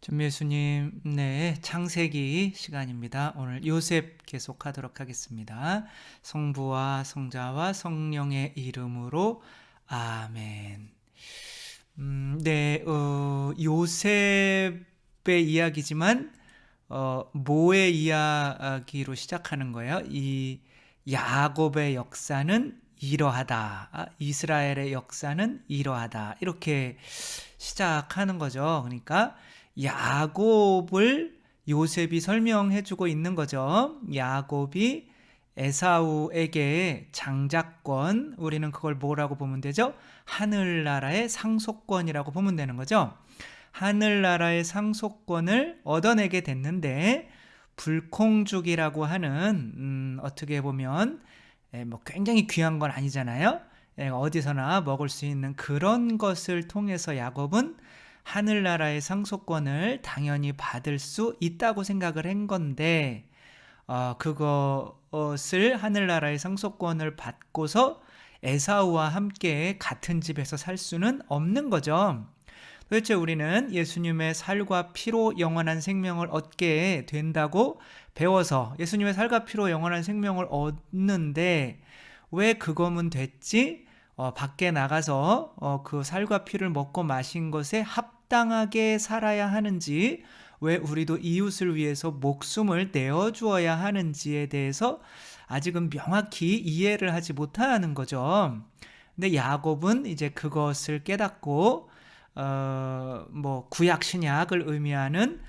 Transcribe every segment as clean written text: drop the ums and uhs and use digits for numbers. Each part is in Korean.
전 예수님, 네, 창세기 시간입니다. 오늘 요셉 계속하도록 하겠습니다. 성부와 성자와 성령의 이름으로 아멘. 네, 요셉의 이야기지만 모의 이야기로 시작하는 거예요. 이 야곱의 역사는 이러하다. 이스라엘의 역사는 이러하다. 이렇게 시작하는 거죠. 그러니까 야곱을 요셉이 설명해 주고 있는 거죠. 야곱이 에사우에게 장자권, 우리는 그걸 뭐라고 보면 되죠? 하늘나라의 상속권이라고 보면 되는 거죠. 하늘나라의 상속권을 얻어내게 됐는데 불콩죽이라고 하는 어떻게 보면 뭐 굉장히 귀한 건 아니잖아요. 어디서나 먹을 수 있는 그런 것을 통해서 야곱은 하늘나라의 상속권을 당연히 받을 수 있다고 생각을 한 건데 그것을 하늘나라의 상속권을 받고서 에사우와 함께 같은 집에서 살 수는 없는 거죠. 도대체 우리는 예수님의 살과 피로 영원한 생명을 얻게 된다고 배워서 예수님의 살과 피로 영원한 생명을 얻는데 왜 그거면 됐지? 밖에 나가서 그 살과 피를 먹고 마신 것에 합당하게 살아야 하는지, 왜 우리도 이웃을 위해서 목숨을 내어주어야 하는지에 대해서 아직은 명확히 이해를 하지 못하는 거죠. 근데 야곱은 이제 그것을 깨닫고 뭐 구약 신약을 의미하는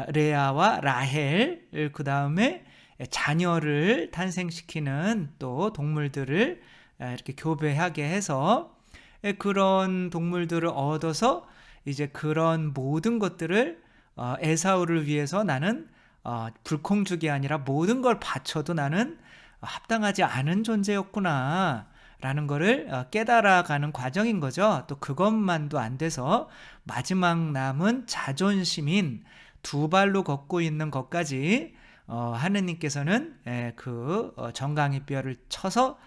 레아와 라헬, 그 다음에 자녀를 탄생시키는 또 동물들을 이렇게 교배하게 해서 그런 동물들을 얻어서 이제 그런 모든 것들을 에사우를 위해서 나는 불콩죽이 아니라 모든 걸 바쳐도 나는 합당하지 않은 존재였구나 라는 거를 깨달아가는 과정인 거죠. 또 그것만도 안 돼서 마지막 남은 자존심인 두 발로 걷고 있는 것까지 하느님께서는 그 정강이 뼈를 쳐서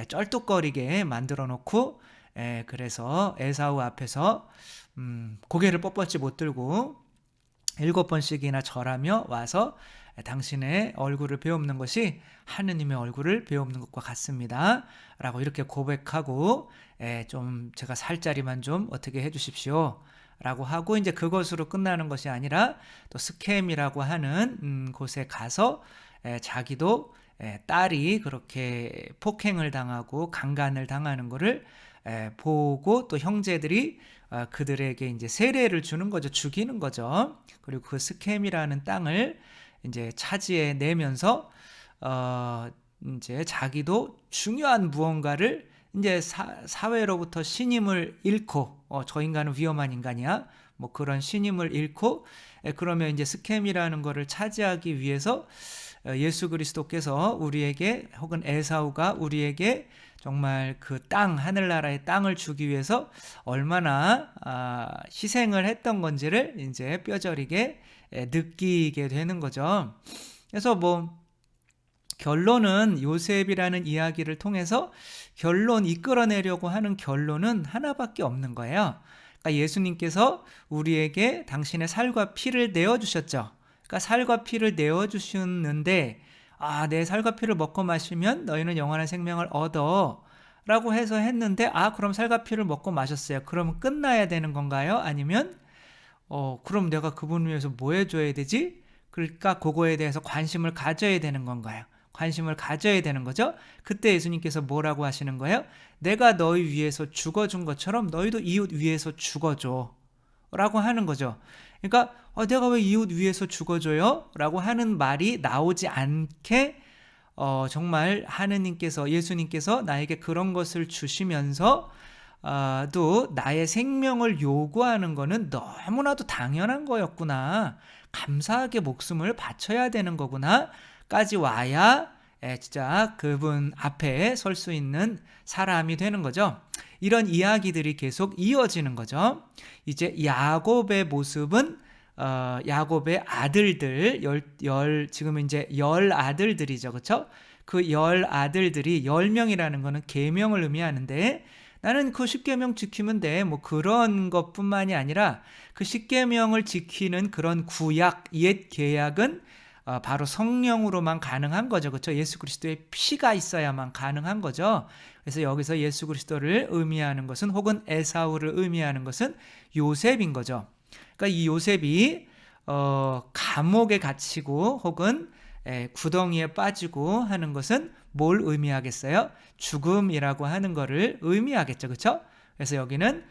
쩔뚝거리게 만들어 놓고 그래서 에사우 앞에서 고개를 뻣뻣이 못 들고 7번씩이나 절하며 와서 당신의 얼굴을 베옵는 것이 하느님의 얼굴을 베옵는 것과 같습니다 라고 이렇게 고백하고 좀 제가 살 자리만 좀 어떻게 해주십시오 라고 하고 이제 그것으로 끝나는 것이 아니라 또 스켐이라고 하는 곳에 가서 자기도 딸이 그렇게 폭행을 당하고 강간을 당하는 것을 보고 또 형제들이 그들에게 이제 세례를 주는 거죠. 죽이는 거죠. 그리고 그 스켐이라는 땅을 이제 차지해 내면서 이제 자기도 중요한 무언가를 이제 사회로부터 신임을 잃고 저 인간은 위험한 인간이야. 뭐 그런 신임을 잃고 그러면 이제 스켐이라는 거를 차지하기 위해서 예수 그리스도께서 우리에게 혹은 에사우가 우리에게 정말 그 땅, 하늘나라의 땅을 주기 위해서 얼마나 희생을 했던 건지를 이제 뼈저리게 느끼게 되는 거죠. 그래서 뭐 결론은 요셉이라는 이야기를 통해서 결론 이끌어내려고 하는 결론은 하나밖에 없는 거예요. 그러니까 예수님께서 우리에게 당신의 살과 피를 내어주셨죠. 그러니까 살과 피를 내어주셨는데 내 살과 피를 먹고 마시면 너희는 영원한 생명을 얻어 라고 해서 했는데 그럼 살과 피를 먹고 마셨어요. 그러면 끝나야 되는 건가요? 아니면 그럼 내가 그분을 위해서 뭐 해줘야 되지? 그러니까 그거에 대해서 관심을 가져야 되는 건가요? 관심을 가져야 되는 거죠. 그때 예수님께서 뭐라고 하시는 거예요? 내가 너희 위해서 죽어준 것처럼 너희도 이웃 위해서 죽어줘 라고 하는 거죠. 그러니까 내가 왜 이웃 위해서 죽어줘요? 라고 하는 말이 나오지 않게 정말 하느님께서 예수님께서 나에게 그런 것을 주시면서 또 나의 생명을 요구하는 거는 너무나도 당연한 거였구나. 감사하게 목숨을 바쳐야 되는 거구나 까지 와야 진짜 그분 앞에 설 수 있는 사람이 되는 거죠. 이런 이야기들이 계속 이어지는 거죠. 이제 야곱의 모습은 야곱의 아들들 지금 이제 10아들들이죠. 그렇죠? 그 10아들들이 10명이라는 거는 계명을 의미하는데 나는 그 십계명 지키면 돼. 뭐 그런 것뿐만이 아니라 그 십계명을 지키는 그런 구약, 옛 계약은 바로 성령으로만 가능한 거죠. 그렇죠? 예수 그리스도의 피가 있어야만 가능한 거죠. 그래서 여기서 예수 그리스도를 의미하는 것은, 혹은 에사우를 의미하는 것은 요셉인 거죠. 그러니까 이 요셉이 감옥에 갇히고 혹은 구덩이에 빠지고 하는 것은 뭘 의미하겠어요? 죽음이라고 하는 것을 의미하겠죠. 그렇죠? 그래서 여기는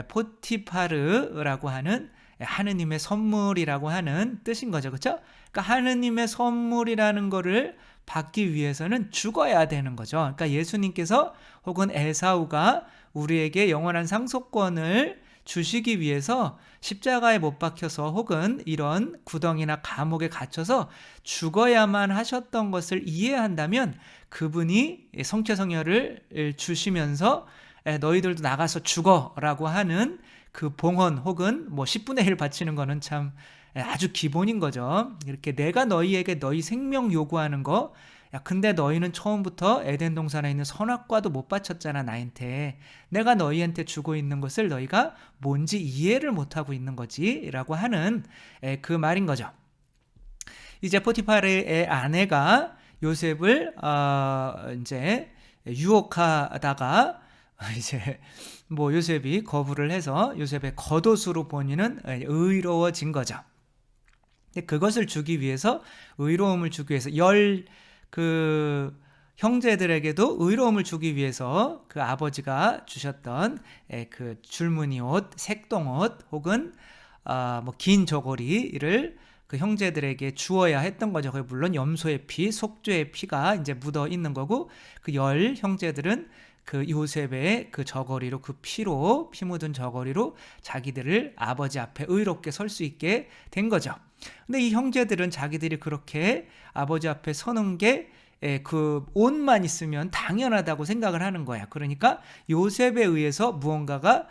포티파르라고 하는 하느님의 선물이라고 하는 뜻인 거죠. 그렇죠? 그러니까 하느님의 선물이라는 것을 받기 위해서는 죽어야 되는 거죠. 그러니까 예수님께서 혹은 에사우가 우리에게 영원한 상속권을 주시기 위해서 십자가에 못 박혀서 혹은 이런 구덩이나 감옥에 갇혀서 죽어야만 하셨던 것을 이해한다면, 그분이 성체성혈을 주시면서 너희들도 나가서 죽어라고 하는 그 봉헌 혹은 뭐 10분의 1 바치는 거는 참 아주 기본인 거죠. 이렇게 내가 너희에게 너희 생명 요구하는 거, 야 근데 너희는 처음부터 에덴 동산에 있는 선악과도 못 바쳤잖아 나한테. 내가 너희한테 주고 있는 것을 너희가 뭔지 이해를 못하고 있는 거지 라고 하는 그 말인 거죠. 이제 포티파르의 아내가 요셉을 이제 유혹하다가 이제 뭐 요셉이 거부를 해서 요셉의 겉옷으로 본인은 의로워진 거죠. 그것을 주기 위해서, 의로움을 주기 위해서 그 형제들에게도 의로움을 주기 위해서 그 아버지가 주셨던 그 줄무늬 옷, 색동옷 혹은 뭐 긴 저고리를 그 형제들에게 주어야 했던 거죠. 물론 염소의 피, 속죄의 피가 이제 묻어 있는 거고, 그 10 형제들은 그 요셉의 그 저고리로, 그 피로, 피 묻은 저고리로 자기들을 아버지 앞에 의롭게 설 수 있게 된 거죠. 근데 이 형제들은 자기들이 그렇게 아버지 앞에 서는 게 그 옷만 있으면 당연하다고 생각을 하는 거야. 그러니까 요셉에 의해서 무언가가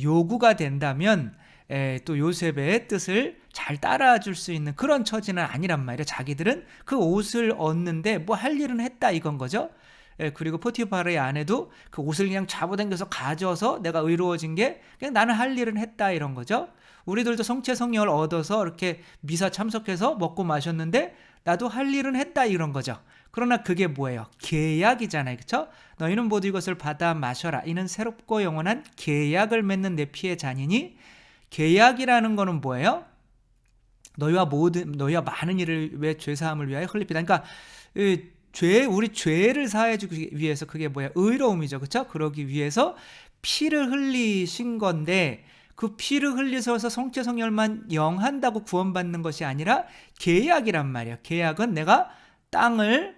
요구가 된다면 또 요셉의 뜻을 잘 따라줄 수 있는 그런 처지는 아니란 말이에요. 자기들은 그 옷을 얻는데 뭐 할 일은 했다 이건 거죠. 그리고 포티파르의 아내도 그 옷을 그냥 잡아당겨서 가져서 내가 의로워진 게 그냥 나는 할 일은 했다 이런 거죠. 우리들도 성체성령을 얻어서 이렇게 미사 참석해서 먹고 마셨는데 나도 할 일은 했다 이런 거죠. 그러나 그게 뭐예요? 계약이잖아요. 그렇죠? 너희는 모두 이것을 받아 마셔라. 이는 새롭고 영원한 계약을 맺는 내 피의 잔이니, 계약이라는 거는 뭐예요? 너희와 많은 일을 왜 죄사함을 위하여 흘립니다. 그러니까 우리 죄를 사해 주기 위해서, 그게 뭐야? 의로움이죠. 그렇죠? 그러기 위해서 피를 흘리신 건데, 그 피를 흘리셔서 성체성혈만 영한다고 구원받는 것이 아니라 계약이란 말이에요. 계약은 내가 땅을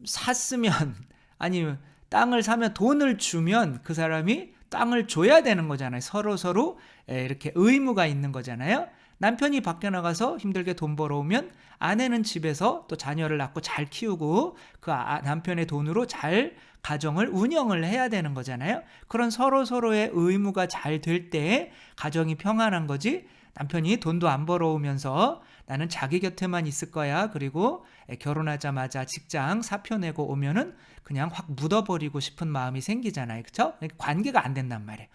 샀으면, 아니면 땅을 사면 돈을 주면 그 사람이 땅을 줘야 되는 거잖아요. 서로 이렇게 의무가 있는 거잖아요. 남편이 밖에 나가서 힘들게 돈 벌어오면 아내는 집에서 또 자녀를 낳고 잘 키우고 그 남편의 돈으로 잘 가정을 운영을 해야 되는 거잖아요. 그런 서로의 의무가 잘 될 때 가정이 평안한 거지, 남편이 돈도 안 벌어오면서 나는 자기 곁에만 있을 거야, 그리고 결혼하자마자 직장 사표 내고 오면은 그냥 확 묻어버리고 싶은 마음이 생기잖아요. 그렇죠? 관계가 안 된단 말이에요.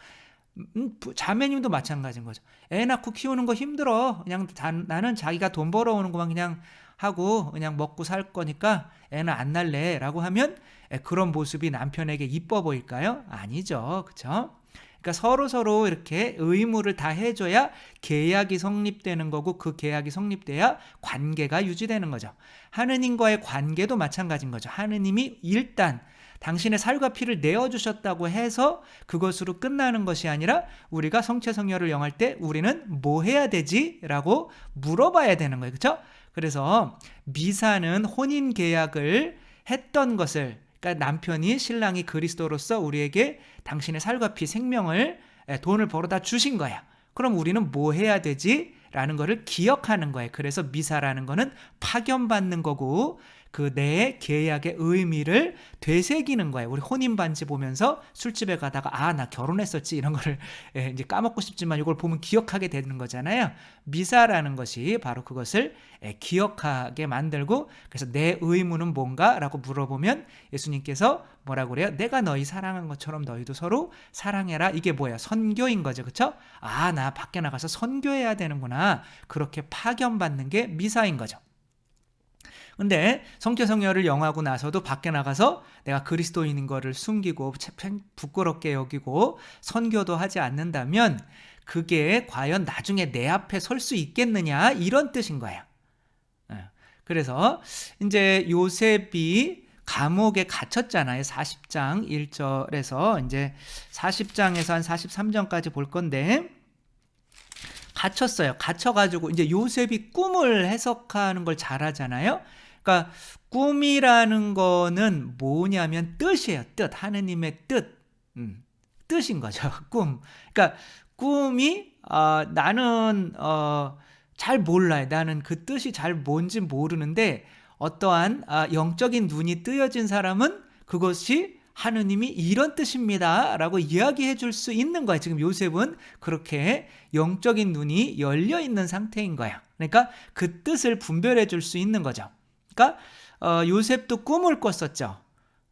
자매님도 마찬가지인 거죠. 애 낳고 키우는 거 힘들어. 그냥 나는 자기가 돈 벌어오는 것만 그냥 하고 그냥 먹고 살 거니까 애는 안 낳을래 라고 하면 그런 모습이 남편에게 이뻐 보일까요? 아니죠. 그렇죠? 그러니까 서로 이렇게 의무를 다 해줘야 계약이 성립되는 거고, 그 계약이 성립돼야 관계가 유지되는 거죠. 하느님과의 관계도 마찬가지인 거죠. 하느님이 일단 당신의 살과 피를 내어주셨다고 해서 그것으로 끝나는 것이 아니라, 우리가 성체성혈을 영할 때 우리는 뭐 해야 되지? 라고 물어봐야 되는 거예요. 그렇죠? 그래서 미사는 혼인 계약을 했던 것을, 그러니까 남편이, 신랑이 그리스도로서 우리에게 당신의 살과 피, 생명을, 돈을 벌어다 주신 거야. 그럼 우리는 뭐 해야 되지? 라는 거를 기억하는 거예요. 그래서 미사라는 거는 파견받는 거고, 그 내 계약의 의미를 되새기는 거예요. 우리 혼인 반지 보면서 술집에 가다가 나 결혼했었지 이런 거를 이제 까먹고 싶지만 이걸 보면 기억하게 되는 거잖아요. 미사라는 것이 바로 그것을 기억하게 만들고, 그래서 내 의무는 뭔가라고 물어보면 예수님께서 뭐라고 그래요? 내가 너희 사랑한 것처럼 너희도 서로 사랑해라. 이게 뭐야? 선교인 거죠. 그렇죠? 나 밖에 나가서 선교해야 되는구나. 그렇게 파견받는 게 미사인 거죠. 근데 성교성녀를 영하고 나서도 밖에 나가서 내가 그리스도인인 거를 숨기고 부끄럽게 여기고 선교도 하지 않는다면 그게 과연 나중에 내 앞에 설 수 있겠느냐, 이런 뜻인 거예요. 그래서 이제 요셉이 감옥에 갇혔잖아요. 40장 1절에서 이제 40장에서 한 43장까지 볼 건데, 갇혔어요. 갇혀가지고 이제 요셉이 꿈을 해석하는 걸 잘하잖아요. 그러니까 꿈이라는 거는 뭐냐면 뜻이에요. 뜻. 하느님의 뜻. 뜻인 거죠. 꿈. 그러니까 꿈이 나는 잘 몰라요. 나는 그 뜻이 잘 뭔지 모르는데 어떠한 영적인 눈이 뜨여진 사람은 그것이 하느님이 이런 뜻입니다 라고 이야기해 줄 수 있는 거예요. 지금 요셉은 그렇게 영적인 눈이 열려 있는 상태인 거예요. 그러니까 그 뜻을 분별해 줄 수 있는 거죠. 그러니까 요셉도 꿈을 꿨었죠.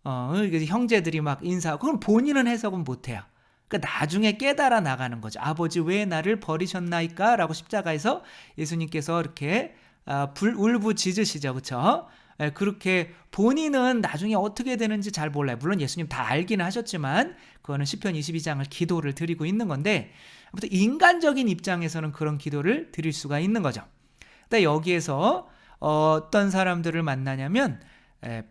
형제들이 막 인사하고, 그럼 본인은 해석은 못해요. 그러니까 나중에 깨달아 나가는 거죠. 아버지 왜 나를 버리셨나이까? 라고 십자가에서 예수님께서 이렇게 울부짖으시죠. 그렇죠? 그렇게 본인은 나중에 어떻게 되는지 잘 몰라요. 물론 예수님 다 알기는 하셨지만 그거는 시편 22장을 기도를 드리고 있는 건데, 아무튼 인간적인 입장에서는 그런 기도를 드릴 수가 있는 거죠. 근데 여기에서 어떤 사람들을 만나냐면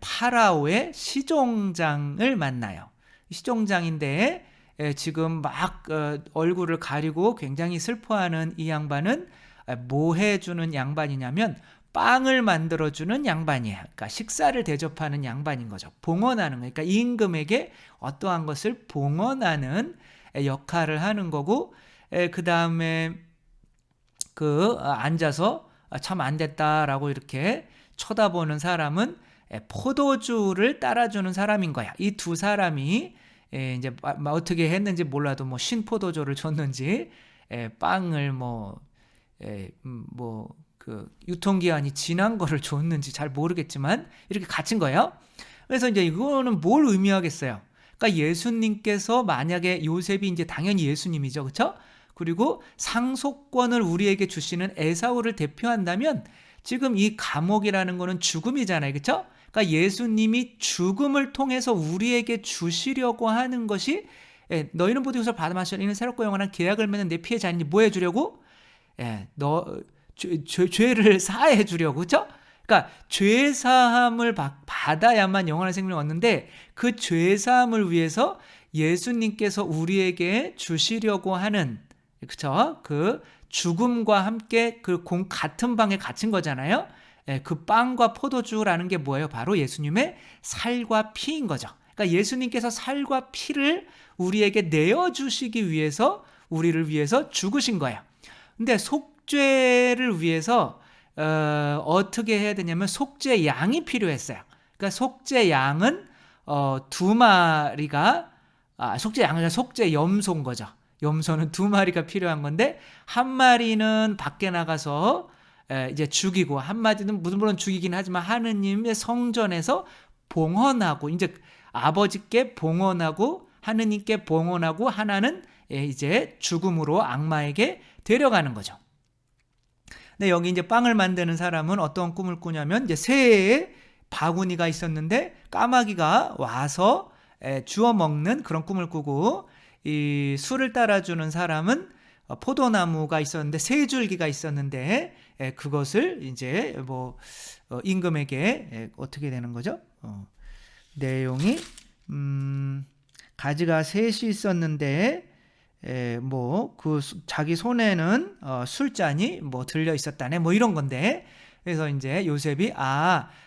파라오의 시종장을 만나요. 시종장인데 지금 막 얼굴을 가리고 굉장히 슬퍼하는 이 양반은 뭐 해주는 양반이냐면 빵을 만들어주는 양반이에요. 그러니까 식사를 대접하는 양반인 거죠. 봉헌하는 거예요. 그러니까 임금에게 어떠한 것을 봉헌하는 역할을 하는 거고, 그 다음에 앉아서 참 안 됐다라고 이렇게 쳐다보는 사람은 포도주를 따라주는 사람인 거야. 이 두 사람이 이제 어떻게 했는지 몰라도 뭐 신포도주를 줬는지 빵을 유통기한이 지난 거를 줬는지 잘 모르겠지만 이렇게 갇힌 거예요. 그래서 이제 이거는 뭘 의미하겠어요? 그러니까 예수님께서 만약에 요셉이 이제 당연히 예수님이죠, 그렇죠? 그리고 상속권을 우리에게 주시는 에사우를 대표한다면 지금 이 감옥이라는 거는 죽음이잖아요, 그렇죠? 그러니까 예수님이 죽음을 통해서 우리에게 주시려고 하는 것이 너희는 모두 이것을 받아 마시라. 이는 새롭고 영원한 계약을 맺는 내 피의 잔이니 뭐 해주려고? 죄를 사해 주려고, 그렇죠? 그러니까 죄 사함을 받아야만 영원한 생명을 얻는데 그 죄 사함을 위해서 예수님께서 우리에게 주시려고 하는, 그렇죠? 그 죽음과 함께 같은 방에 갇힌 거잖아요. 그 빵과 포도주라는 게 뭐예요? 바로 예수님의 살과 피인 거죠. 그러니까 예수님께서 살과 피를 우리에게 내어주시기 위해서 우리를 위해서 죽으신 거예요. 근데 속죄를 위해서 어떻게 해야 되냐면 속죄 양이 필요했어요. 그러니까 속죄 양은 두 마리가 속죄 양은 아니라 속죄 염소인 거죠. 염소는 두 마리가 필요한 건데 한 마리는 밖에 나가서 이제 죽이고, 한 마리는 물론 죽이긴 하지만 하느님의 성전에서 봉헌하고, 이제 아버지께 봉헌하고 하느님께 봉헌하고, 하나는 이제 죽음으로 악마에게 데려가는 거죠. 근데 여기 이제 빵을 만드는 사람은 어떤 꿈을 꾸냐면 이제 새에 바구니가 있었는데 까마귀가 와서 주워 먹는 그런 꿈을 꾸고, 이 술을 따라주는 사람은 포도나무가 있었는데 세 줄기가 있었는데 그것을 이제 임금에게 어떻게 되는 거죠? 내용이 가지가 셋이 있었는데 자기 손에는 술잔이 들려 있었다네, 이런 건데, 그래서 이제 요셉이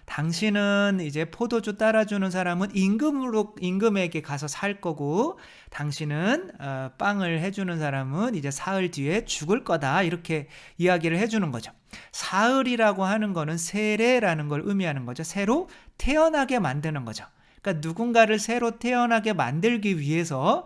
당신은 이제 포도주 따라주는 사람은 임금에게 가서 살 거고, 당신은 빵을 해주는 사람은 이제 사흘 뒤에 죽을 거다, 이렇게 이야기를 해주는 거죠. 사흘이라고 하는 거는 세례라는 걸 의미하는 거죠. 새로 태어나게 만드는 거죠. 그러니까 누군가를 새로 태어나게 만들기 위해서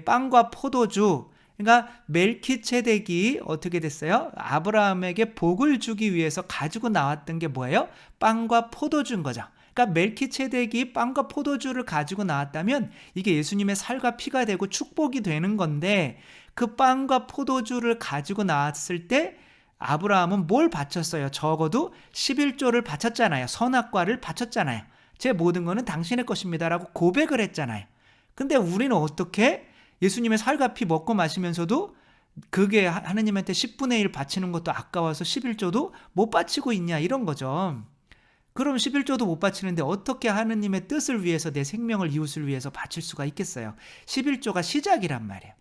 빵과 포도주, 그러니까 멜키ጼ덱이 어떻게 됐어요? 아브라함에게 복을 주기 위해서 가지고 나왔던 게 뭐예요? 빵과 포도주인 거죠. 그러니까 멜키ጼ덱이 빵과 포도주를 가지고 나왔다면 이게 예수님의 살과 피가 되고 축복이 되는 건데, 그 빵과 포도주를 가지고 나왔을 때 아브라함은 뭘 바쳤어요? 적어도 11조를 바쳤잖아요. 선악과를 바쳤잖아요. 제 모든 것은 당신의 것입니다라고 고백을 했잖아요. 근데 우리는 어떻게 예수님의 살과 피 먹고 마시면서도 그게 하느님한테 10분의 1 바치는 것도 아까워서 11조도 못 바치고 있냐, 이런 거죠. 그럼 11조도 못 바치는데 어떻게 하느님의 뜻을 위해서, 내 생명을 이웃을 위해서 바칠 수가 있겠어요? 11조가 시작이란 말이에요.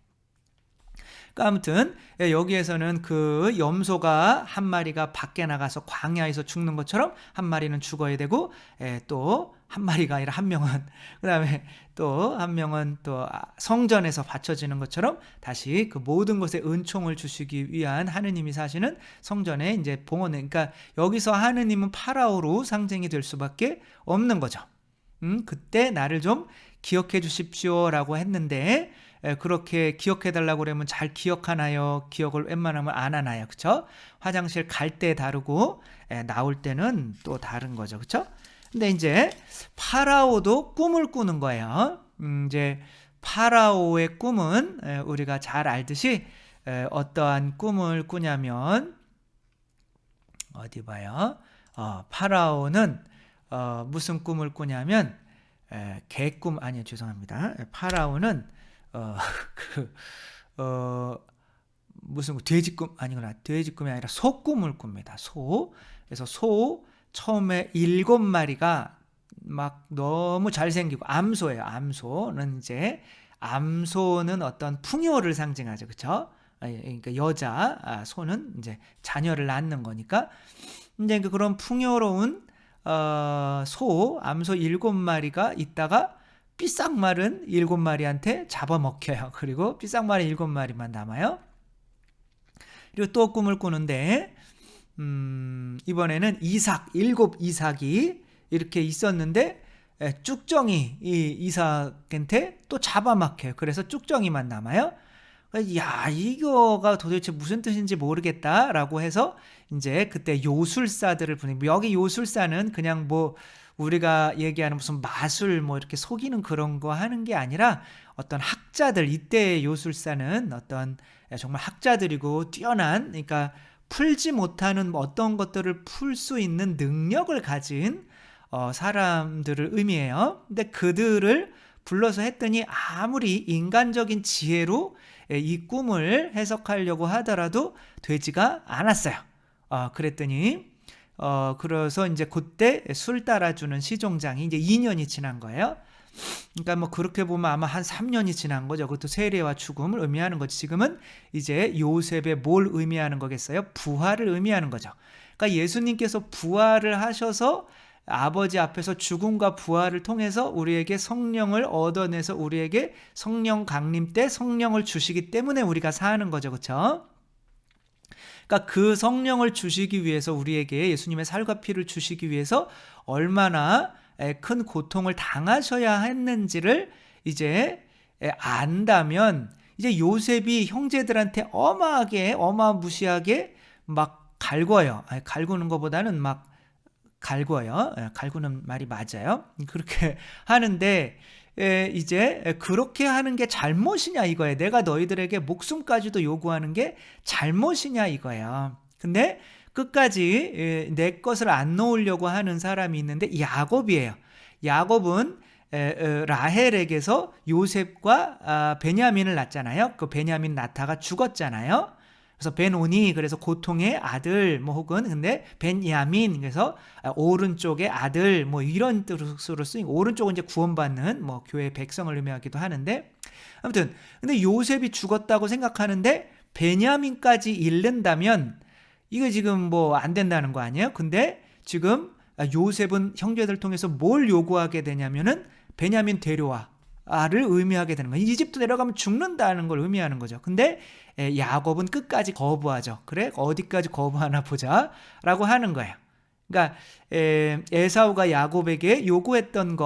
그러니까 아무튼 여기에서는 그 염소가 한 마리가 밖에 나가서 광야에서 죽는 것처럼 한 마리는 죽어야 되고, 또 한 마리가 아니라 한 명은, 그 다음에 또 한 명은 또 성전에서 바쳐지는 것처럼 다시 그 모든 것에 은총을 주시기 위한 하느님이 사시는 성전에 이제 봉헌해. 그러니까 여기서 하느님은 파라오로 상징이 될 수밖에 없는 거죠. 그때 나를 좀 기억해 주십시오라고 했는데, 그렇게 기억해 달라고 그러면 잘 기억하나요? 기억을 웬만하면 안 하나요? 그쵸? 화장실 갈 때 다르고 나올 때는 또 다른 거죠. 그쵸? 근데 이제 파라오도 꿈을 꾸는 거예요. 이제 파라오의 꿈은 우리가 잘 알듯이 어떠한 꿈을 꾸냐면, 어디 봐요. 파라오는 무슨 꿈을 꾸냐면, 개꿈, 아니요, 죄송합니다. 파라오는 무슨 돼지 꿈, 아니구나, 돼지 꿈이 아니라 소 꿈을 꿉니다. 소. 그래서 소 처음에 7마리가 막 너무 잘생기고, 암소예요. 암소는 어떤 풍요를 상징하죠. 그렇죠? 그러니까 여자 소는 이제 자녀를 낳는 거니까, 이제 그런 풍요로운 암소 7마리가 있다가 삐싹 마른 7마리한테 잡아먹혀요. 그리고 삐싹 마른 7마리만 남아요. 그리고 또 꿈을 꾸는데, 이번에는 이삭이 이렇게 있었는데, 쭉정이 이 이삭한테 또 잡아먹혀요. 그래서 쭉정이만 남아요. 야, 이거가 도대체 무슨 뜻인지 모르겠다라고 해서 이제 그때 요술사들을 부르는, 여기 요술사는 그냥 뭐 우리가 얘기하는 무슨 마술 뭐 이렇게 속이는 그런 거 하는 게 아니라, 어떤 학자들, 이때의 요술사는 어떤 정말 학자들이고 뛰어난, 그러니까 풀지 못하는 어떤 것들을 풀 수 있는 능력을 가진 사람들을 의미해요. 근데 그들을 불러서 했더니 아무리 인간적인 지혜로 이 꿈을 해석하려고 하더라도 되지가 않았어요. 그랬더니 그래서 이제 그때 술 따라주는 시종장이 이제 2년이 지난 거예요. 그러니까 뭐 그렇게 보면 아마 한 3년이 지난 거죠. 그것도 세례와 죽음을 의미하는 거지. 지금은 이제 요셉의 뭘 의미하는 거겠어요? 부활을 의미하는 거죠. 그러니까 예수님께서 부활을 하셔서 아버지 앞에서 죽음과 부활을 통해서 우리에게 성령을 얻어내서 우리에게 성령 강림 때 성령을 주시기 때문에 우리가 사는 거죠. 그렇죠? 그러니까 그 성령을 주시기 위해서, 우리에게 예수님의 살과 피를 주시기 위해서 얼마나 큰 고통을 당하셔야 했는지를 이제 안다면, 이제 요셉이 형제들한테 어마무시하게 막 갈궈요. 갈구는 것보다는 막 갈궈요. 갈구는 말이 맞아요. 그렇게 하는데, 이제 그렇게 하는 게 잘못이냐 이거예요. 내가 너희들에게 목숨까지도 요구하는 게 잘못이냐 이거예요. 근데 끝까지 내 것을 안 놓으려고 하는 사람이 있는데, 야곱이에요. 야곱은 라헬에게서 요셉과 베냐민을 낳잖아요. 그 베냐민 낳다가 죽었잖아요. 그래서 베노니, 그래서 고통의 아들, 뭐 혹은 근데 베냐민, 그래서 오른쪽의 아들, 뭐 이런 뜻으로 쓰이고, 오른쪽은 이제 구원받는 뭐 교회 백성을 의미하기도 하는데, 아무튼 근데 요셉이 죽었다고 생각하는데 베냐민까지 잃는다면 이거 지금 뭐 안 된다는 거 아니에요? 근데 지금 요셉은 형제들 통해서 뭘 요구하게 되냐면은 베냐민 데려와를 의미하게 되는 거예요. 이집트 내려가면 죽는다는 걸 의미하는 거죠. 근데 야곱은 끝까지 거부하죠. 그래? 어디까지 거부하나 보자 라고 하는 거예요. 그러니까 에사우가 야곱에게 요구했던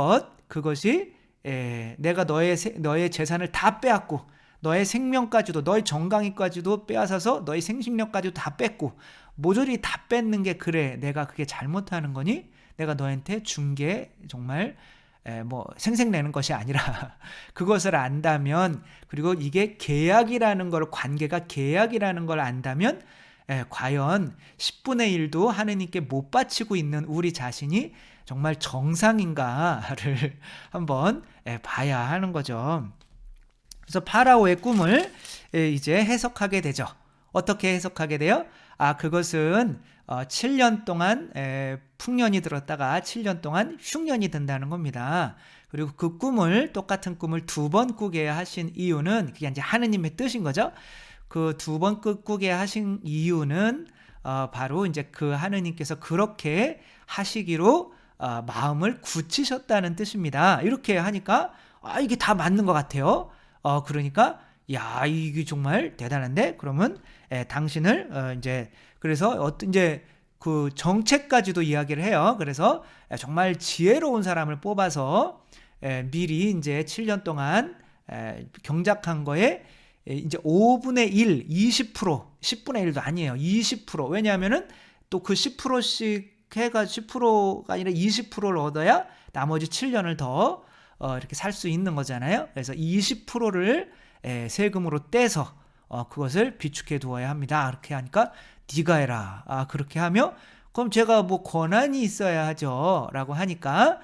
그것이 내가 너의 재산을 다 빼앗고 너의 생명까지도 너의 정강이까지도 빼앗아서 너의 생식력까지도 다 뺐고 모조리 다 뺏는 게 그래 내가 그게 잘못하는 거니? 내가 너한테 준 게 정말 뭐 생색내는 것이 아니라 그것을 안다면 그리고 이게 계약이라는 걸 관계가 계약이라는 걸 안다면 과연 10분의 1도 하느님께 못 바치고 있는 우리 자신이 정말 정상인가를 한번 봐야 하는 거죠. 그래서 파라오의 꿈을 이제 해석하게 되죠. 어떻게 해석하게 돼요? 그것은 7년 동안 풍년이 들었다가 7년 동안 흉년이 든다는 겁니다. 그리고 그 똑같은 꿈을 2번 꾸게 하신 이유는 그게 이제 하느님의 뜻인 거죠. 그 2번 꾸게 하신 이유는 바로 이제 그 하느님께서 그렇게 하시기로 마음을 굳히셨다는 뜻입니다. 이렇게 하니까 이게 다 맞는 것 같아요. 그러니까 야 이게 정말 대단한데 그러면 당신을 이제 그래서 이제 그 정책까지도 이야기를 해요. 그래서 정말 지혜로운 사람을 뽑아서 미리 이제 7년 동안 경작한 거에 이제 5분의 1, 20%, 10분의 1도 아니에요. 20%. 왜냐하면은 또 그 10%씩 해가 10%가 아니라 20%를 얻어야 나머지 7년을 더 이렇게 살 수 있는 거잖아요. 그래서 20%를 세금으로 떼서 그것을 비축해 두어야 합니다. 이렇게 하니까 네가 해라. 그렇게 하며 그럼 제가 뭐 권한이 있어야 하죠. 라고 하니까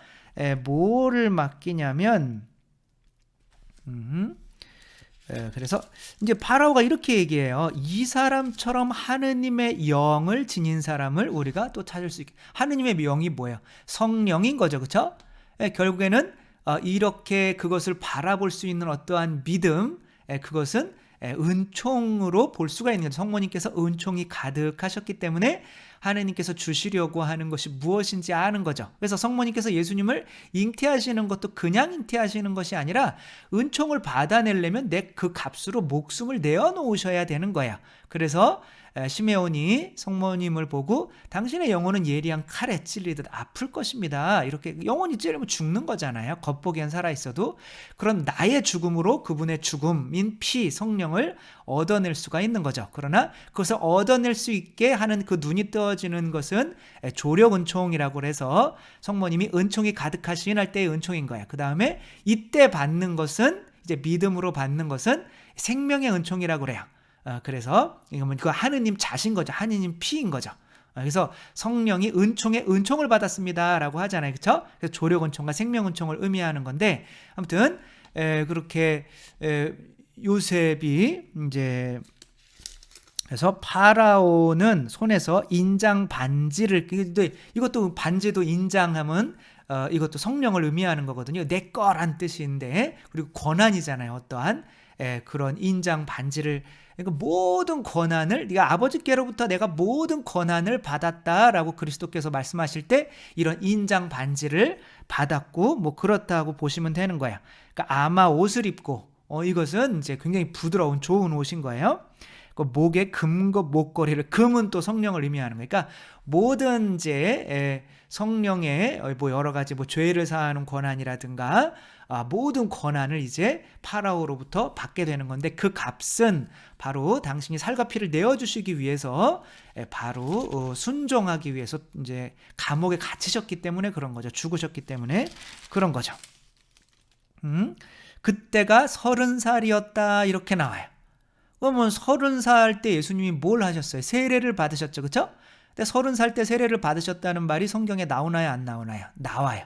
뭐를 맡기냐면 그래서 이제 파라오가 이렇게 얘기해요. 이 사람처럼 하느님의 영을 지닌 사람을 우리가 또 찾을 수 있게. 하느님의 영이 뭐예요? 성령인 거죠. 그렇죠? 결국에는 이렇게 그것을 바라볼 수 있는 어떠한 믿음, 그것은 은총으로 볼 수가 있는 거죠. 성모님께서 은총이 가득하셨기 때문에 하느님께서 주시려고 하는 것이 무엇인지 아는 거죠. 그래서 성모님께서 예수님을 잉태하시는 것도 그냥 잉태하시는 것이 아니라 은총을 받아내려면 내 그 값으로 목숨을 내어놓으셔야 되는 거야. 그래서 시메온이 성모님을 보고 당신의 영혼은 예리한 칼에 찔리듯 아플 것입니다. 이렇게 영혼이 찔리면 죽는 거잖아요. 겉보기엔 살아있어도. 그런 나의 죽음으로 그분의 죽음인 피, 성령을 얻어낼 수가 있는 거죠. 그러나 그것을 얻어낼 수 있게 하는 그 눈이 떠지는 것은 조력 은총이라고 해서 성모님이 은총이 가득하신 할 때의 은총인 거야. 그 다음에 이때 받는 것은 이제 믿음으로 받는 것은 생명의 은총이라고 그래요. 그래서 이건 그 하느님 자신 거죠. 하느님 피인 거죠. 그래서 성령이 은총을 받았습니다라고 하잖아요. 그렇죠? 그래서 조력 은총과 생명 은총을 의미하는 건데 아무튼 그렇게 요셉이 이제 그래서 파라오는 손에서 인장 반지를 이것도 반지도 인장하면 이것도 성령을 의미하는 거거든요. 내 거란 뜻인데 그리고 권한이잖아요. 어떠한 그런 인장 반지를 그러니까 모든 권한을 네가 아버지께로부터 내가 모든 권한을 받았다라고 그리스도께서 말씀하실 때 이런 인장 반지를 받았고 뭐 그렇다고 보시면 되는 거야. 그러니까 아마 옷을 입고 이것은 이제 굉장히 부드러운 좋은 옷인 거예요. 그 목에 금과 목걸이를 금은 또 성령을 의미하는 거니까 그러니까 모든 이제 성령의 뭐 여러 가지 뭐 죄를 사하는 권한이라든가 모든 권한을 이제 파라오로부터 받게 되는 건데 그 값은 바로 당신이 살과 피를 내어주시기 위해서 바로 순종하기 위해서 이제 감옥에 갇히셨기 때문에 그런 거죠. 죽으셨기 때문에 그런 거죠. 그때가 30살이었다 이렇게 나와요. 그러면 30살 때 예수님이 뭘 하셨어요? 세례를 받으셨죠. 그렇죠? 근데 30살 때 세례를 받으셨다는 말이 성경에 나오나요? 안 나오나요? 나와요.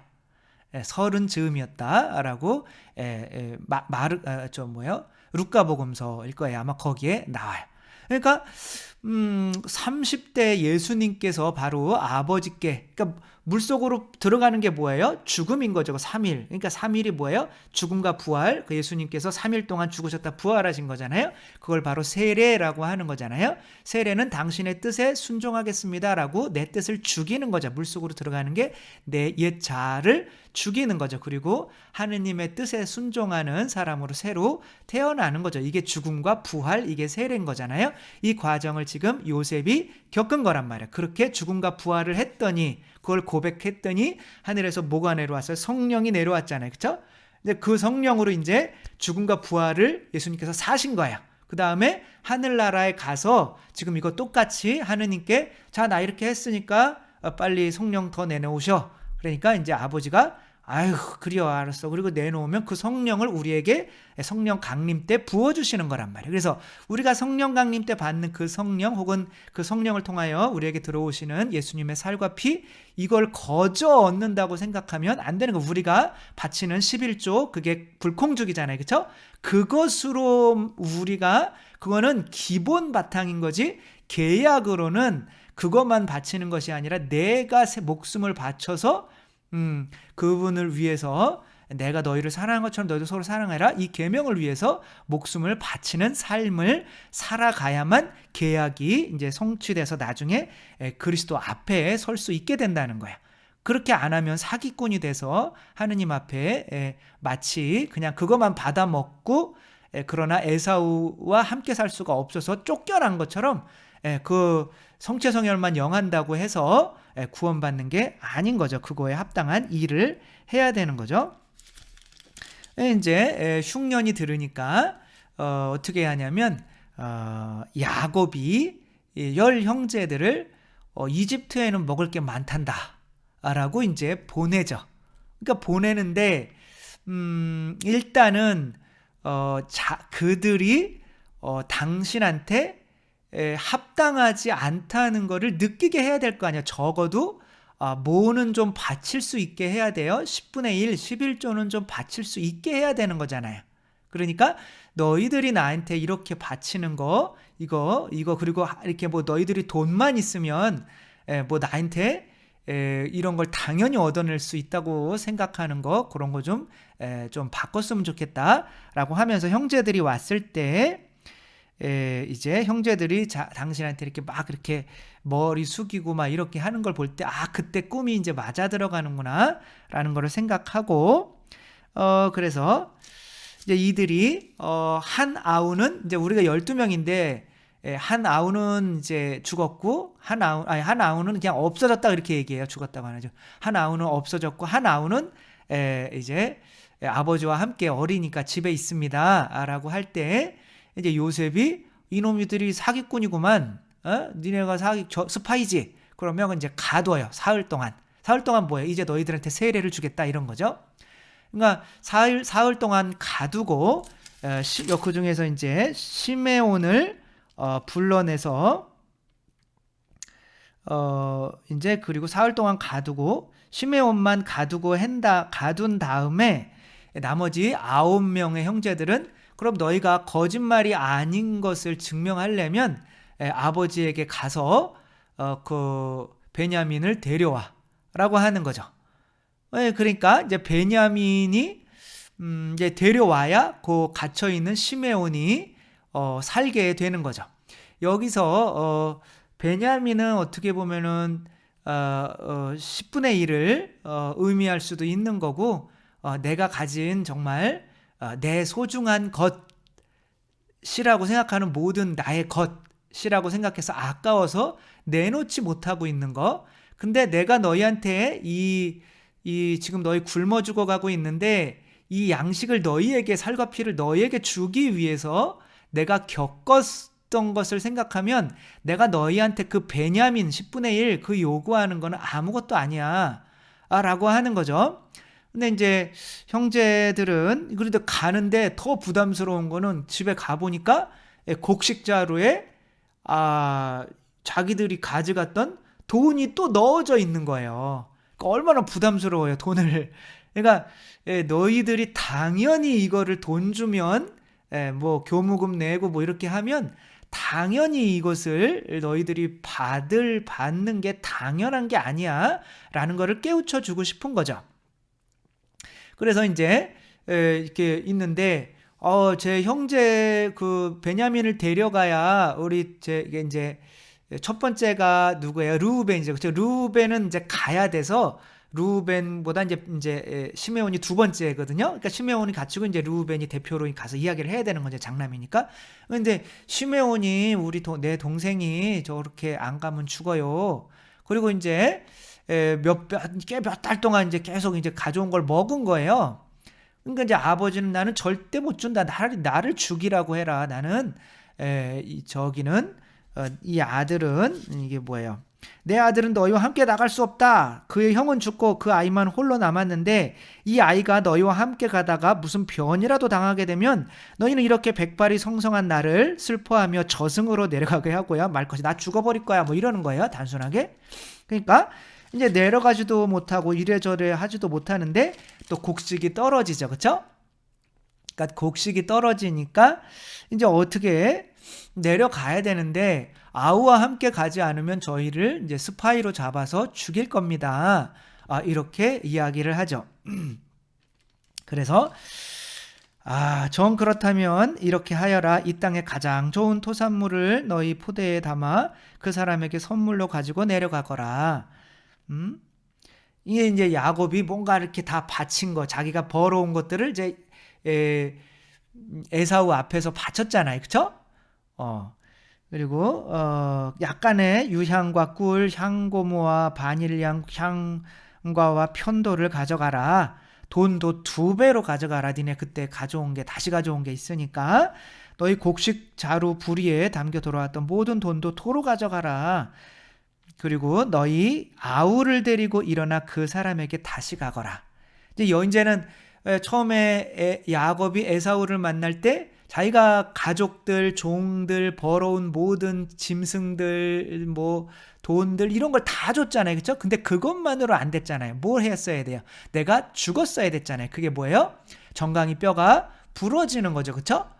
30즈음이었다라고 루카복음서일 거예요. 아마 거기에 나와요. 그러니까 30대 예수님께서 바로 아버지께 그러니까 물속으로 들어가는 게 뭐예요? 죽음인 거죠. 3일. 그러니까 3일이 뭐예요? 죽음과 부활. 그 예수님께서 3일 동안 죽으셨다 부활하신 거잖아요. 그걸 바로 세례라고 하는 거잖아요. 세례는 당신의 뜻에 순종하겠습니다라고 내 뜻을 죽이는 거죠. 물속으로 들어가는 게 내 옛 자아를 죽이는 거죠. 그리고 하느님의 뜻에 순종하는 사람으로 새로 태어나는 거죠. 이게 죽음과 부활, 이게 세례인 거잖아요. 이 과정을 지금 요셉이 겪은 거란 말이에요. 그렇게 죽음과 부활을 했더니, 그걸 고백했더니 하늘에서 뭐가 내려왔어요? 성령이 내려왔잖아요. 그렇죠? 이제 그 성령으로 이제 죽음과 부활을 예수님께서 사신 거예요. 그 다음에 하늘나라에 가서 지금 이거 똑같이 하느님께, 자, 나 이렇게 했으니까 빨리 성령 더 내놓으셔. 그러니까 이제 아버지가 아유 그래요 알았어. 그리고 내놓으면 그 성령을 우리에게 성령 강림 때 부어주시는 거란 말이에요. 그래서 우리가 성령 강림 때 받는 그 성령, 혹은 그 성령을 통하여 우리에게 들어오시는 예수님의 살과 피, 이걸 거저 얻는다고 생각하면 안 되는 거. 우리가 바치는 11조, 그게 불콩죽이잖아요. 그렇죠? 그것으로 우리가, 그거는 기본 바탕인 거지, 계약으로는 그것만 바치는 것이 아니라 내가 목숨을 바쳐서 그분을 위해서, 내가 너희를 사랑한 것처럼 너희도 서로 사랑해라, 이 계명을 위해서 목숨을 바치는 삶을 살아가야만 계약이 이제 성취돼서 나중에 그리스도 앞에 설 수 있게 된다는 거야. 그렇게 안 하면 사기꾼이 돼서 하느님 앞에 마치 그냥 그것만 받아먹고, 그러나 에사우와 함께 살 수가 없어서 쫓겨난 것처럼 그 성체성혈만 영한다고 해서 구원받는 게 아닌 거죠. 그거에 합당한 일을 해야 되는 거죠. 이제 흉년이 들으니까 어떻게 하냐면 야곱이 10 형제들을 이집트에는 먹을 게 많단다 라고 이제 보내죠. 그러니까 보내는데 일단은 그들이 당신한테 합당하지 않다는 거를 느끼게 해야 될 거 아니야. 적어도 뭐는 좀 바칠 수 있게 해야 돼요. 10분의 1, 11조는 좀 바칠 수 있게 해야 되는 거잖아요. 그러니까 너희들이 나한테 이렇게 바치는 거, 이거 그리고 이렇게 뭐 너희들이 돈만 있으면 뭐 나한테 이런 걸 당연히 얻어낼 수 있다고 생각하는 거, 그런 거 좀 바꿨으면 좋겠다라고 하면서 형제들이 왔을 때 이제 형제들이 당신한테 이렇게 막 이렇게 머리 숙이고 막 이렇게 하는 걸 볼 때, 그때 꿈이 이제 맞아 들어가는구나 라는 거를 생각하고, 그래서 이제 이들이 한 아우는, 이제 우리가 12명인데 한 아우는 이제 죽었고, 한 아우는 그냥 없어졌다 이렇게 얘기해요. 죽었다고 안 하죠. 한 아우는 없어졌고, 한 아우는 이제 아버지와 함께 어리니까 집에 있습니다 라고 할 때, 이제 요셉이 이놈들이 사기꾼이구만, 니네가 스파이지, 그러면 이제 가둬요. 사흘 동안 뭐예요? 이제 너희들한테 세례를 주겠다 이런 거죠. 그러니까 사흘 동안 가두고, 그 중에서 이제 시메온을 불러내서 이제 그리고 사흘 동안 가두고, 시메온만 가둔 다음에 나머지 9명의 형제들은, 그럼 너희가 거짓말이 아닌 것을 증명하려면 아버지에게 가서 그 베냐민을 데려와 라고 하는 거죠. 그러니까 이제 베냐민이 이제 데려와야 그 갇혀있는 시메온이 살게 되는 거죠. 여기서 베냐민은 어떻게 보면은 10분의 1을 의미할 수도 있는 거고, 내가 가진 정말 내 소중한 것이라고 생각하는 모든 나의 것이라고 생각해서 아까워서 내놓지 못하고 있는 거. 근데 내가 너희한테 지금 너희 굶어 죽어가고 있는데 이 양식을 너희에게, 살과 피를 너희에게 주기 위해서 내가 겪었던 것을 생각하면 내가 너희한테 그 베냐민 10분의 1 그 요구하는 거는 아무것도 아니야 라고 하는 거죠. 근데 이제 형제들은 그래도 가는데 더 부담스러운 거는, 집에 가보니까 곡식자루에 자기들이 가져갔던 돈이 또 넣어져 있는 거예요. 그러니까 얼마나 부담스러워요, 돈을. 그러니까 너희들이 당연히 이거를 돈 주면 뭐 교무금 내고 뭐 이렇게 하면 당연히 이것을 너희들이 받는 게 당연한 게 아니야 라는 거를 깨우쳐 주고 싶은 거죠. 그래서 이제 이렇게 있는데 제 형제 그 베냐민을 데려가야 이게 이제 첫 번째가 누구예요? 르우벤이죠. 그렇죠? 르우벤은 이제 가야 돼서 르우벤보다 이제 시메온이 두 번째거든요. 그러니까 시메온이 갇히고 이제 르우벤이 대표로 가서 이야기를 해야 되는 거죠. 장남이니까. 근데 시메온이 내 동생이 저렇게 안 가면 죽어요. 그리고 이제 몇 달 동안 이제 계속 이제 가져온 걸 먹은 거예요. 그러니까 이제 아버지는 나는 절대 못 준다. 나를 죽이라고 해라. 나는 이 아들은 이게 뭐예요? 내 아들은 너희와 함께 나갈 수 없다. 그의 형은 죽고 그 아이만 홀로 남았는데 이 아이가 너희와 함께 가다가 무슨 변이라도 당하게 되면 너희는 이렇게 백발이 성성한 나를 슬퍼하며 저승으로 내려가게 하고요. 말 것이 나 죽어버릴 거야. 뭐 이러는 거예요. 단순하게. 그러니까 이제 내려가지도 못하고 이래저래 하지도 못하는데 또 곡식이 떨어지죠. 그렇죠? 그러니까 곡식이 떨어지니까 이제 어떻게 내려가야 되는데 아우와 함께 가지 않으면 저희를 이제 스파이로 잡아서 죽일 겁니다. 이렇게 이야기를 하죠. 그래서 정 그렇다면 이렇게 하여라. 이 땅의 가장 좋은 토산물을 너희 포대에 담아 그 사람에게 선물로 가지고 내려가거라. 이게 이제 야곱이 뭔가 이렇게 다 바친 거, 자기가 벌어온 것들을 이제 에사우 앞에서 바쳤잖아요. 그쵸? 그리고 약간의 유향과 꿀, 향고무와 바닐향, 향과와 편도를 가져가라. 돈도 2배로 가져가라. 니네 그때 다시 가져온 게 있으니까 너희 곡식 자루 부리에 담겨 돌아왔던 모든 돈도 토로 가져가라. 그리고 너희 아우를 데리고 일어나 그 사람에게 다시 가거라. 이제는 처음에 야곱이 에사우를 만날 때 자기가 가족들, 종들, 벌어온 모든 짐승들, 뭐 돈들 이런 걸 다 줬잖아요. 그렇죠? 근데 그것만으로 안 됐잖아요. 뭘 했어야 돼요? 내가 죽었어야 됐잖아요. 그게 뭐예요? 정강이 뼈가 부러지는 거죠. 그렇죠?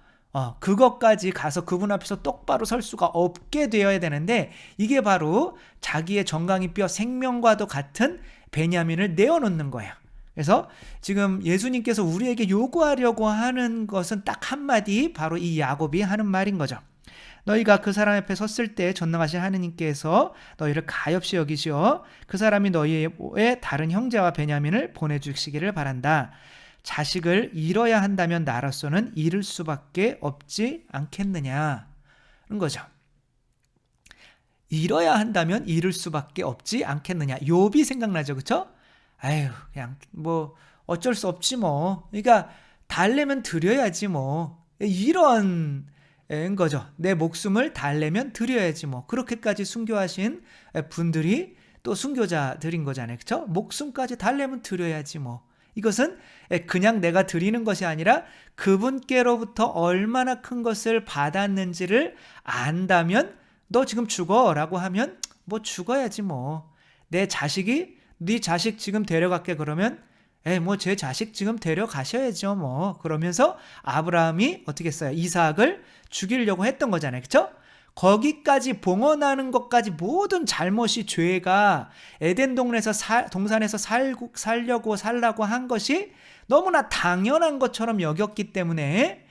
그것까지 가서 그분 앞에서 똑바로 설 수가 없게 되어야 되는데 이게 바로 자기의 정강이 뼈 생명과도 같은 베냐민을 내어놓는 거예요. 그래서 지금 예수님께서 우리에게 요구하려고 하는 것은 딱 한마디, 바로 이 야곱이 하는 말인 거죠. 너희가 그 사람 앞에 섰을 때 전능하신 하느님께서 너희를 가엾이 여기시어 그 사람이 너희의 다른 형제와 베냐민을 보내주시기를 바란다. 자식을 잃어야 한다면 나로서는 잃을 수밖에 없지 않겠느냐는 거죠. 잃어야 한다면 잃을 수밖에 없지 않겠느냐. 욥이 생각나죠. 그렇죠? 아유, 그냥 뭐 어쩔 수 없지 뭐. 그러니까 달래면 드려야지 뭐. 이런 거죠. 내 목숨을 달래면 드려야지 뭐. 그렇게까지 순교하신 분들이 또 순교자들인 거잖아요. 그렇죠? 목숨까지 달래면 드려야지 뭐. 이것은 그냥 내가 드리는 것이 아니라 그분께로부터 얼마나 큰 것을 받았는지를 안다면 너 지금 죽어라고 하면 뭐 죽어야지 뭐. 내 자식이 네 자식 지금 데려갈게 그러면 뭐 제 자식 지금 데려가셔야죠 뭐. 그러면서 아브라함이 어떻게 했어요? 이삭을 죽이려고 했던 거잖아요. 그렇죠? 거기까지 봉헌하는 것까지 모든 잘못이, 죄가 에덴 동산에서 살라고 한 것이 너무나 당연한 것처럼 여겼기 때문에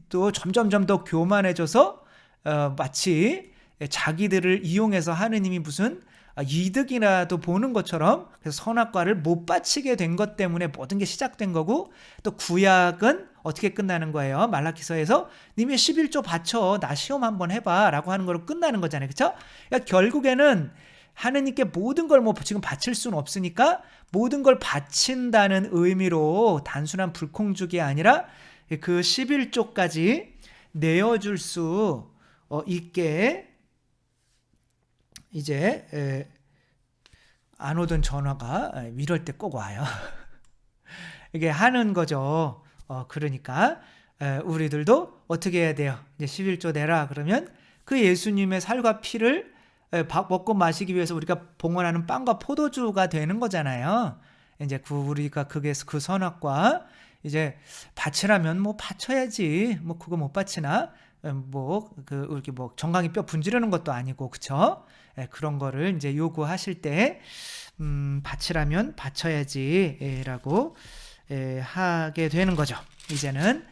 또 점점 더 교만해져서 마치 자기들을 이용해서 하느님이 무슨 이득이라도 보는 것처럼, 그래서 선악과를 못 바치게 된 것 때문에 모든 게 시작된 거고, 또 구약은 어떻게 끝나는 거예요? 말라기서에서 님의 11조 바쳐, 나 시험 한번 해봐 라고 하는 거로 끝나는 거잖아요. 그렇죠? 그러니까 결국에는 하느님께 모든 걸 뭐 지금 바칠 수는 없으니까 모든 걸 바친다는 의미로 단순한 불콩죽이 아니라 그 11조까지 내어줄 수 있게 이제 안 오던 전화가 이럴 때 꼭 와요. 이게 하는 거죠. 그러니까 우리들도 어떻게 해야 돼요? 이제 11조 내라 그러면 그 예수님의 살과 피를 먹고 마시기 위해서 우리가 봉헌하는 빵과 포도주가 되는 거잖아요. 이제 우리가 그 선악과 이제 바치라면 뭐 바쳐야지. 뭐 그거 못 바치나? 이렇게 정강이 뼈 분지르는 것도 아니고, 그쵸? 그런 거를 이제 요구하실 때, 바치라면 바쳐야지, 라고, 하게 되는 거죠. 이제는,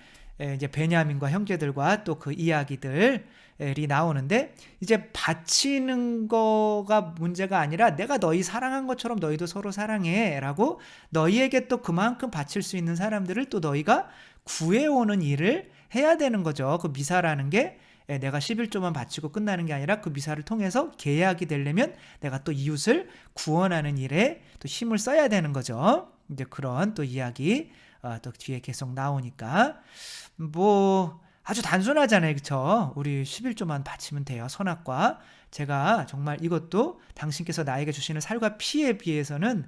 이제 베냐민과 형제들과 또 그 이야기들이 나오는데, 이제 바치는 거가 문제가 아니라 내가 너희 사랑한 것처럼 너희도 서로 사랑해 라고 너희에게 또 그만큼 바칠 수 있는 사람들을 또 너희가 구해오는 일을 해야 되는 거죠. 그 미사라는 게 내가 11조만 바치고 끝나는 게 아니라 그 미사를 통해서 계약이 되려면 내가 또 이웃을 구원하는 일에 또 힘을 써야 되는 거죠. 이제 그런 또 이야기 또 뒤에 계속 나오니까 아주 단순하잖아요. 그쵸? 우리 11조만 바치면 돼요. 선악과. 제가 정말 이것도 당신께서 나에게 주시는 살과 피에 비해서는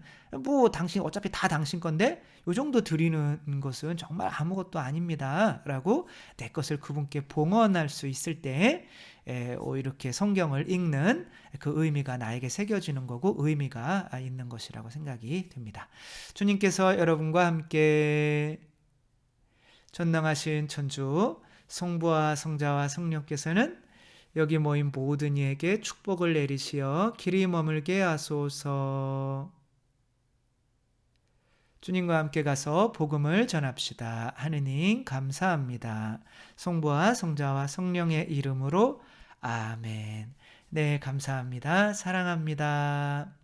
당신 어차피 다 당신 건데 요 정도 드리는 것은 정말 아무것도 아닙니다. 라고 내 것을 그분께 봉헌할 수 있을 때 이렇게 성경을 읽는 그 의미가 나에게 새겨지는 거고 의미가 있는 것이라고 생각이 됩니다. 주님께서 여러분과 함께 전능하신 천주 성부와 성자와 성령께서는 여기 모인 모든 이에게 축복을 내리시어 길이 머물게 하소서. 주님과 함께 가서 복음을 전합시다. 하느님 감사합니다. 성부와 성자와 성령의 이름으로 아멘. 네, 감사합니다. 사랑합니다.